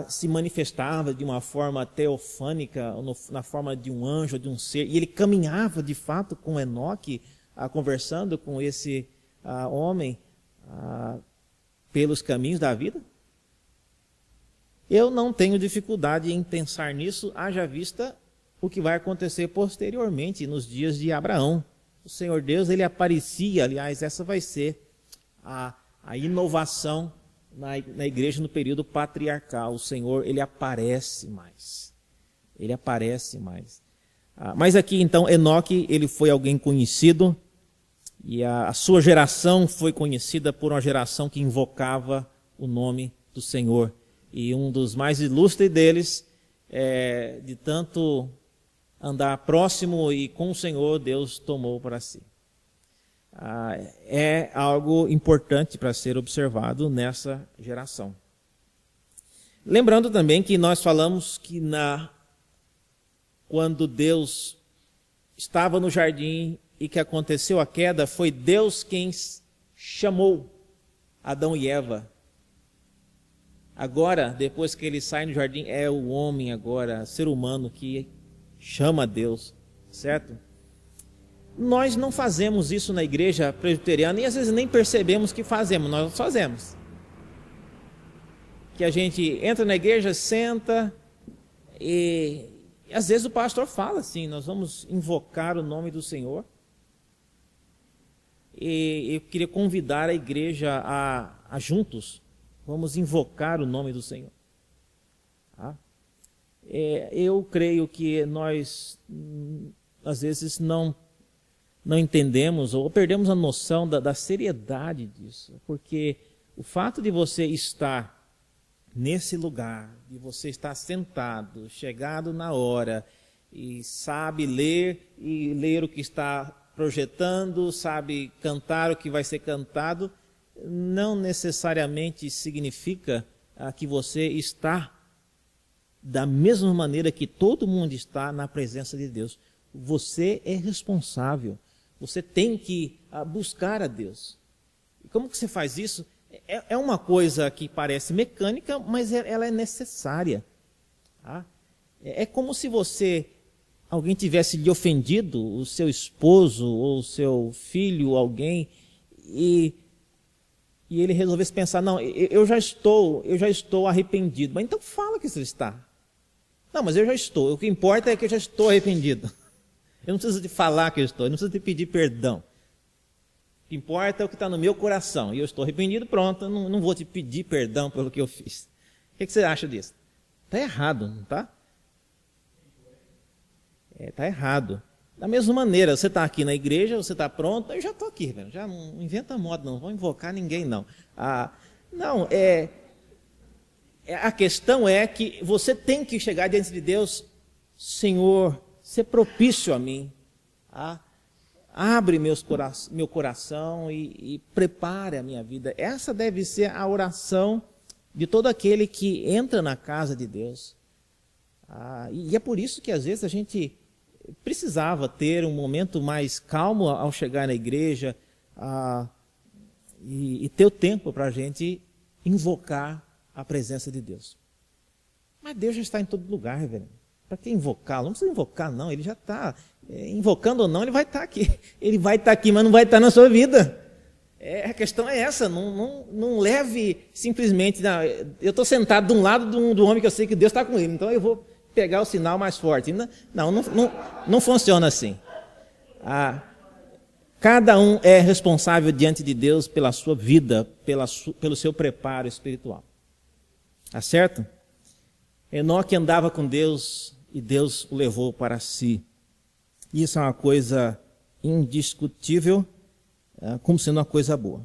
se manifestava de uma forma teofânica, na forma de um anjo, de um ser, e ele caminhava, de fato, com Enoque, conversando com esse homem pelos caminhos da vida? Eu não tenho dificuldade em pensar nisso, haja vista o que vai acontecer posteriormente, nos dias de Abraão. O Senhor Deus, ele aparecia, aliás, essa vai ser a inovação na igreja no período patriarcal. O Senhor, ele aparece mais. Ele aparece mais. Mas aqui, então, Enoque, ele foi alguém conhecido, e a sua geração foi conhecida por uma geração que invocava o nome do Senhor. E um dos mais ilustres deles, de tanto andar próximo e com o Senhor, Deus tomou para si. É algo importante para ser observado nessa geração. Lembrando também que nós falamos que quando Deus estava no jardim e que aconteceu a queda, foi Deus quem chamou Adão e Eva. Agora, depois que ele sai no jardim, é o homem agora, ser humano, que chama Deus, certo? Nós não fazemos isso na igreja presbiteriana e às vezes nem percebemos que fazemos, nós fazemos. Que a gente entra na igreja, senta e às vezes o pastor fala assim, nós vamos invocar o nome do Senhor. E eu queria convidar a igreja a juntos, vamos invocar o nome do Senhor. Eu creio que nós, às vezes, não entendemos ou perdemos a noção da seriedade disso. Porque o fato de você estar nesse lugar, de você estar sentado, chegado na hora, e sabe ler o que está projetando, sabe cantar o que vai ser cantado, não necessariamente significa que você está da mesma maneira que todo mundo está na presença de Deus. Você é responsável. Você tem que buscar a Deus. E como que você faz isso? É uma coisa que parece mecânica, mas ela é necessária. Tá? É como se alguém tivesse lhe ofendido, o seu esposo ou o seu filho, alguém, e ele resolvesse pensar, não, eu já estou arrependido. Mas então fala que você está. Não, mas eu já estou. O que importa é que eu já estou arrependido. Eu não preciso de falar que eu estou, eu não preciso de pedir perdão. O que importa é o que está no meu coração. E eu estou arrependido, pronto, eu não vou te pedir perdão pelo que eu fiz. O que você acha disso? Está errado, não está? Está errado. Da mesma maneira, você está aqui na igreja, você está pronto, eu já estou aqui, velho. Já não inventa moda, não vou invocar ninguém, não. A questão é que você tem que chegar diante de Deus, Senhor, ser propício a mim. Abre meu coração e prepare a minha vida. Essa deve ser a oração de todo aquele que entra na casa de Deus. E é por isso que às vezes a gente precisava ter um momento mais calmo ao chegar na igreja e ter o tempo para a gente invocar a presença de Deus. Mas Deus já está em todo lugar, reverendo. Para que invocá-lo? Não precisa invocar, não. Ele já está. Invocando ou não, ele vai estar aqui. Ele vai estar aqui, mas não vai estar na sua vida. A questão é essa. Não leve simplesmente... eu estou sentado de um lado do homem que eu sei que Deus está com ele. Então eu vou pegar o sinal mais forte. Não funciona assim. Cada um é responsável diante de Deus pela sua vida, pelo seu preparo espiritual. Tá certo? Enoque andava com Deus e Deus o levou para si. Isso é uma coisa indiscutível, como sendo uma coisa boa.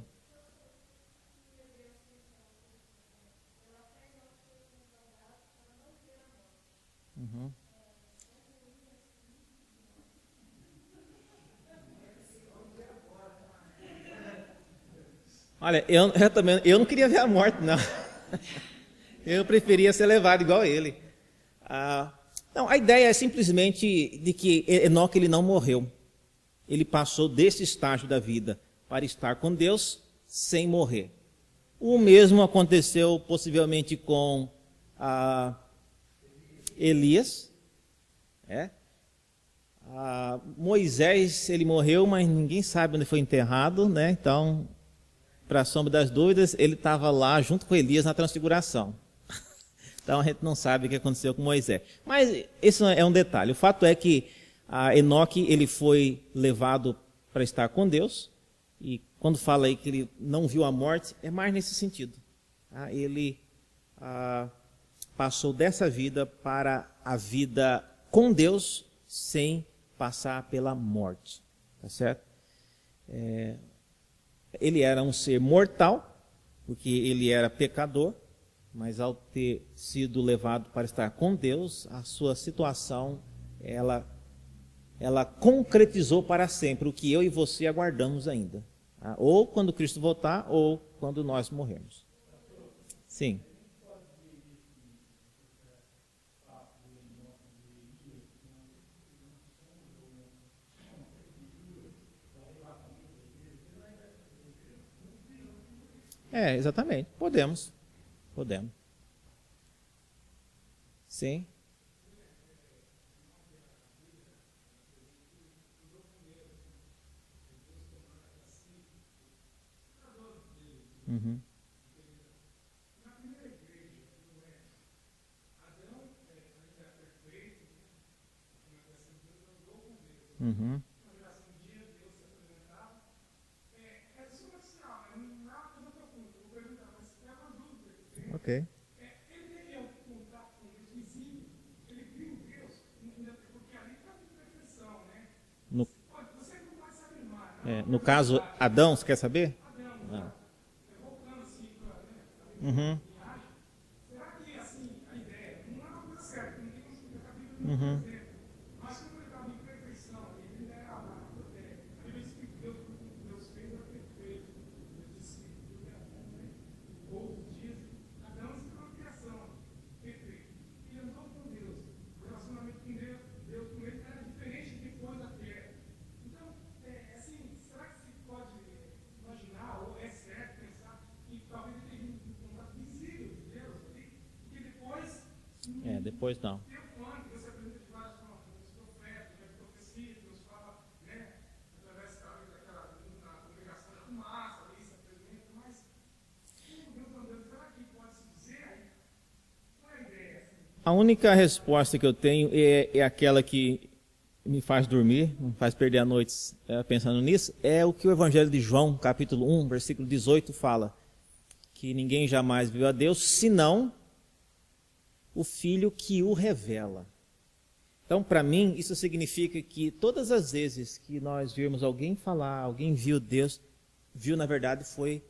Uhum. Olha, eu não queria ver a morte, não. Eu preferia ser levado igual ele. Não, a ideia é simplesmente de que Enoque ele não morreu. Ele passou desse estágio da vida para estar com Deus sem morrer. O mesmo aconteceu possivelmente com Elias. Moisés, ele morreu, mas ninguém sabe onde foi enterrado, né? Então, para a sombra das dúvidas, ele estava lá junto com Elias na transfiguração. Então a gente não sabe o que aconteceu com Moisés. Mas isso é um detalhe. O fato é que Enoque ele foi levado para estar com Deus. E quando fala aí que ele não viu a morte, é mais nesse sentido. Ele passou dessa vida para a vida com Deus sem passar pela morte. Tá certo? Ele era um ser mortal, porque ele era pecador. Mas ao ter sido levado para estar com Deus, a sua situação, ela concretizou para sempre o que eu e você aguardamos ainda. Ou quando Cristo voltar, ou quando nós morrermos. Sim. Exatamente. Podemos. Sim. Uhum. Uhum. Ok. No caso, Adão, você quer saber? Uhum. Uhum. Depois não. A única resposta que eu tenho é aquela que me faz dormir, me faz perder a noite pensando nisso, é o que o Evangelho de João, capítulo 1, versículo 18, fala. Que ninguém jamais viu a Deus, senão o Filho que o revela. Então, para mim, isso significa que todas as vezes que nós virmos alguém falar, alguém viu Deus, viu, na verdade, foi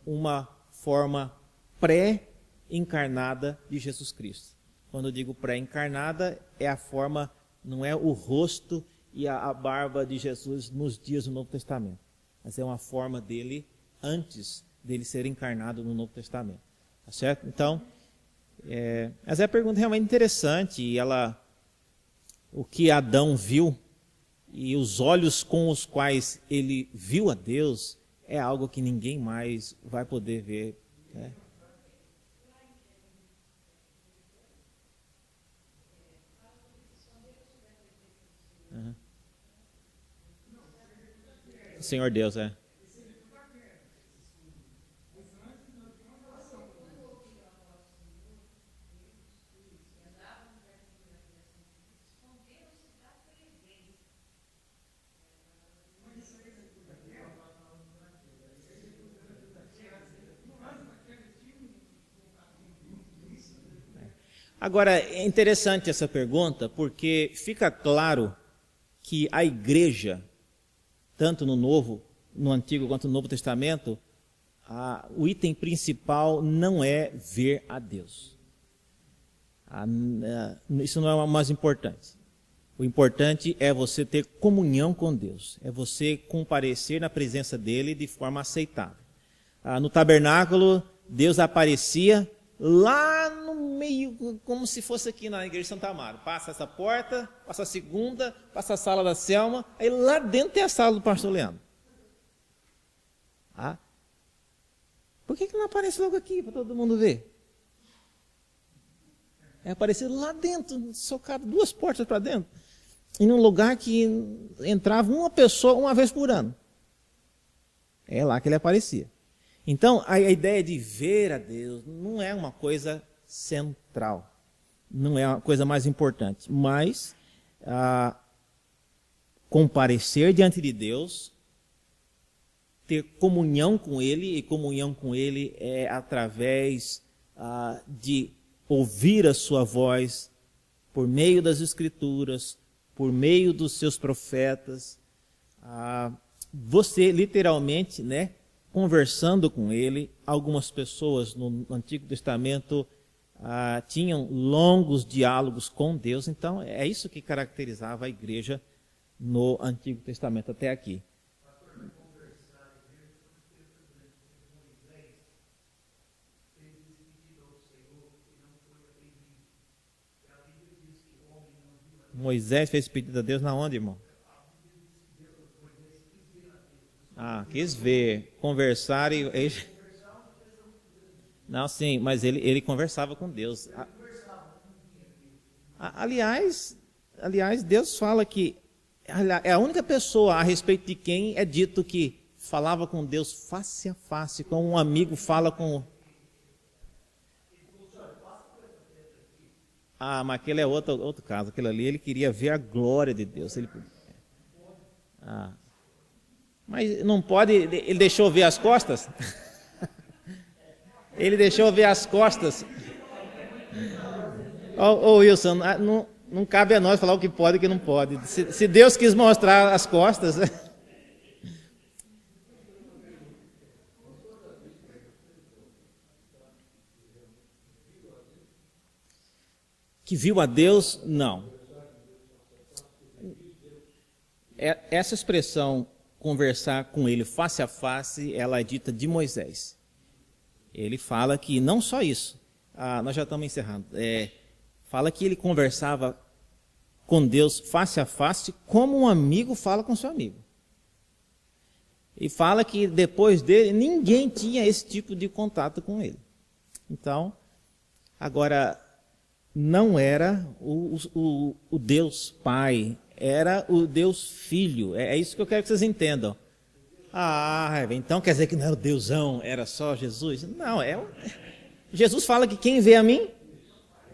uma forma pré-encarnada de Jesus Cristo. Quando eu digo pré-encarnada, é a forma, não é o rosto e a barba de Jesus nos dias do Novo Testamento, mas é uma forma dele antes dele ser encarnado no Novo Testamento. Tá certo? Então, essa é a pergunta realmente interessante, e o que Adão viu e os olhos com os quais ele viu a Deus é algo que ninguém mais vai poder ver. Né? Uhum. Senhor Deus, Agora, é interessante essa pergunta, porque fica claro que a igreja, tanto no Antigo quanto no Novo Testamento, o item principal não é ver a Deus. Isso não é o mais importante. O importante é você ter comunhão com Deus, é você comparecer na presença dele de forma aceitável. No tabernáculo, Deus aparecia lá no meio, como se fosse aqui na igreja de Santa Amaro. Passa essa porta, passa a segunda, passa a sala da Selma, aí lá dentro tem a sala do pastor Leandro. Por que não aparece logo aqui para todo mundo ver? É aparecer lá dentro, socado 2 portas para dentro, em um lugar que entrava uma pessoa uma vez por ano. É lá que ele aparecia. Então, a ideia de ver a Deus não é uma coisa central, não é a coisa mais importante, mas comparecer diante de Deus, ter comunhão com Ele, e comunhão com Ele é através de ouvir a sua voz por meio das Escrituras, por meio dos seus profetas, você literalmente, conversando com Ele. Algumas pessoas no Antigo Testamento tinham longos diálogos com Deus, então é isso que caracterizava a igreja no Antigo Testamento até aqui. Moisés fez pedido a Deus na onde, irmão? Quis ver, conversar e... Não, sim, mas ele conversava com Deus. Aliás, Deus fala que é a única pessoa a respeito de quem é dito que falava com Deus face a face, como um amigo fala com... Mas aquele é outro caso. Aquele ali, ele queria ver a glória de Deus. Mas não pode... Ele deixou ver as costas? Ele deixou ver as costas. Wilson, não cabe a nós falar o que pode e o que não pode. Se Deus quis mostrar as costas... Que viu a Deus, não. Essa expressão, conversar com ele face a face, ela é dita de Moisés. Ele fala que não só isso, nós já estamos encerrando, fala que ele conversava com Deus face a face, como um amigo fala com seu amigo. E fala que depois dele, ninguém tinha esse tipo de contato com ele. Então, agora... não era o Deus Pai, era o Deus Filho. É isso que eu quero que vocês entendam. Então quer dizer que não era o Deusão, era só Jesus? Não, Jesus fala que quem vê a mim,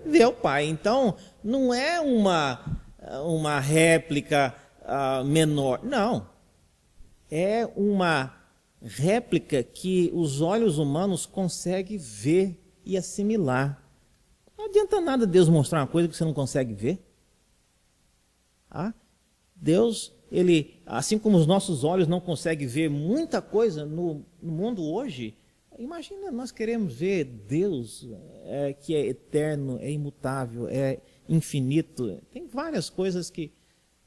vê o Pai. Então, não é uma réplica menor. Não. É uma réplica que os olhos humanos conseguem ver e assimilar. Não adianta nada Deus mostrar uma coisa que você não consegue ver. Deus, ele, assim como os nossos olhos não conseguem ver muita coisa no mundo hoje, imagina nós queremos ver Deus, que é eterno, é imutável, é infinito. Tem várias coisas que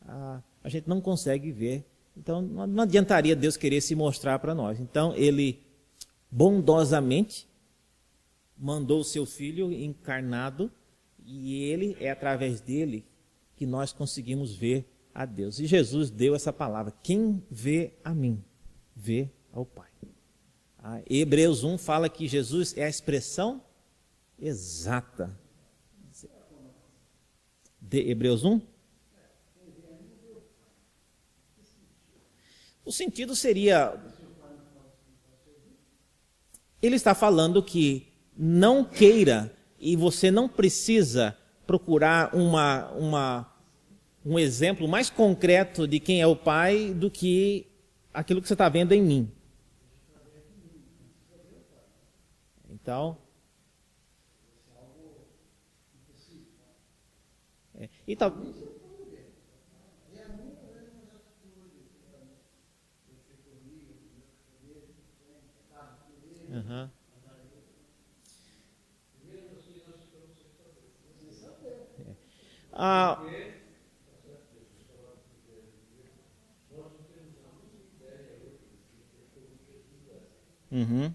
a gente não consegue ver. Então não adiantaria Deus querer se mostrar para nós. Então ele bondosamente mandou o seu Filho encarnado, e ele é através dele que nós conseguimos ver a Deus. E Jesus deu essa palavra: quem vê a mim, vê ao Pai. Hebreus 1 fala que Jesus é a expressão exata. De Hebreus 1? O sentido seria... Ele está falando que não queira, e você não precisa procurar um exemplo mais concreto de quem é o Pai do que aquilo que você está vendo em mim. Então, E tá... Uhum. Ah, uhum.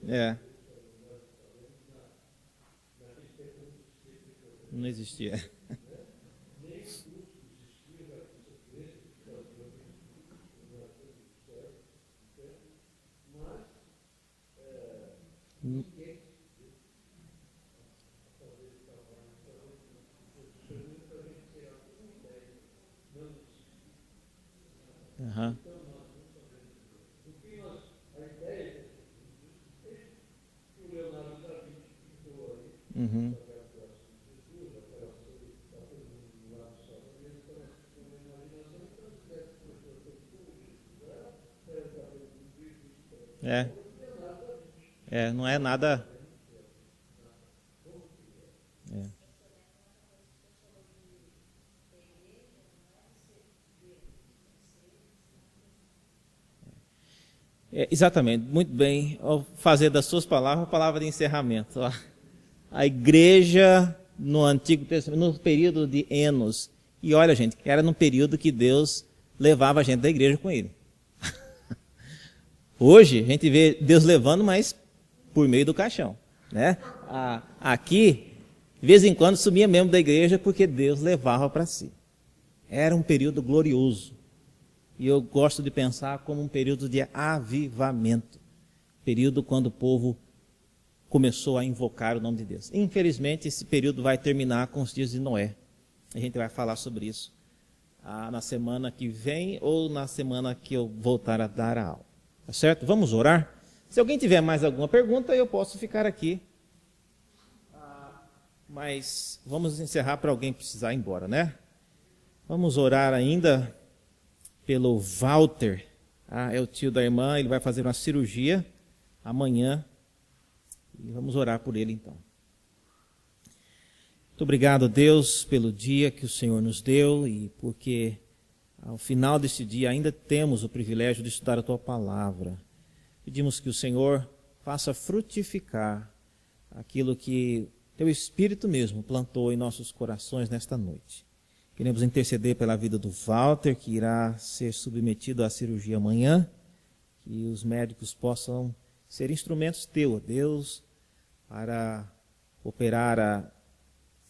É. Não existia. Uhum. Uhum. É. É, não é nada. É. É, exatamente, muito bem. Ao fazer das suas palavras a palavra de encerramento. Ó. A igreja no Antigo Testamento, no período de Enos. E olha, gente, era no período que Deus levava a gente da igreja com ele. Hoje a gente vê Deus levando, mas por meio do caixão, né? Aqui, de vez em quando subia membro da igreja porque Deus levava para si. Era um período glorioso. E eu gosto de pensar como um período de avivamento. Período quando o povo começou a invocar o nome de Deus. Infelizmente, esse período vai terminar com os dias de Noé. A gente vai falar sobre isso na semana que vem ou na semana que eu voltar a dar a aula. Tá certo? Vamos orar? Se alguém tiver mais alguma pergunta, eu posso ficar aqui. Mas vamos encerrar para alguém precisar ir embora, né? Vamos orar ainda pelo Walter. É o tio da irmã, ele vai fazer uma cirurgia amanhã. E vamos orar por ele então. Muito obrigado, Deus, pelo dia que o Senhor nos deu e porque ao final desse dia ainda temos o privilégio de estudar a Tua Palavra. Pedimos que o Senhor faça frutificar aquilo que Teu Espírito mesmo plantou em nossos corações nesta noite. Queremos interceder pela vida do Walter, que irá ser submetido à cirurgia amanhã, que os médicos possam ser instrumentos Teu, Deus, para operar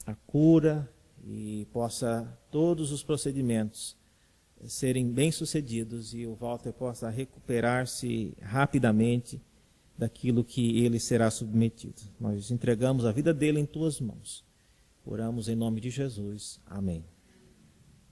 a cura e possa todos os procedimentos serem bem-sucedidos e o Walter possa recuperar-se rapidamente daquilo que ele será submetido. Nós entregamos a vida dele em Tuas mãos. Oramos em nome de Jesus. Amém.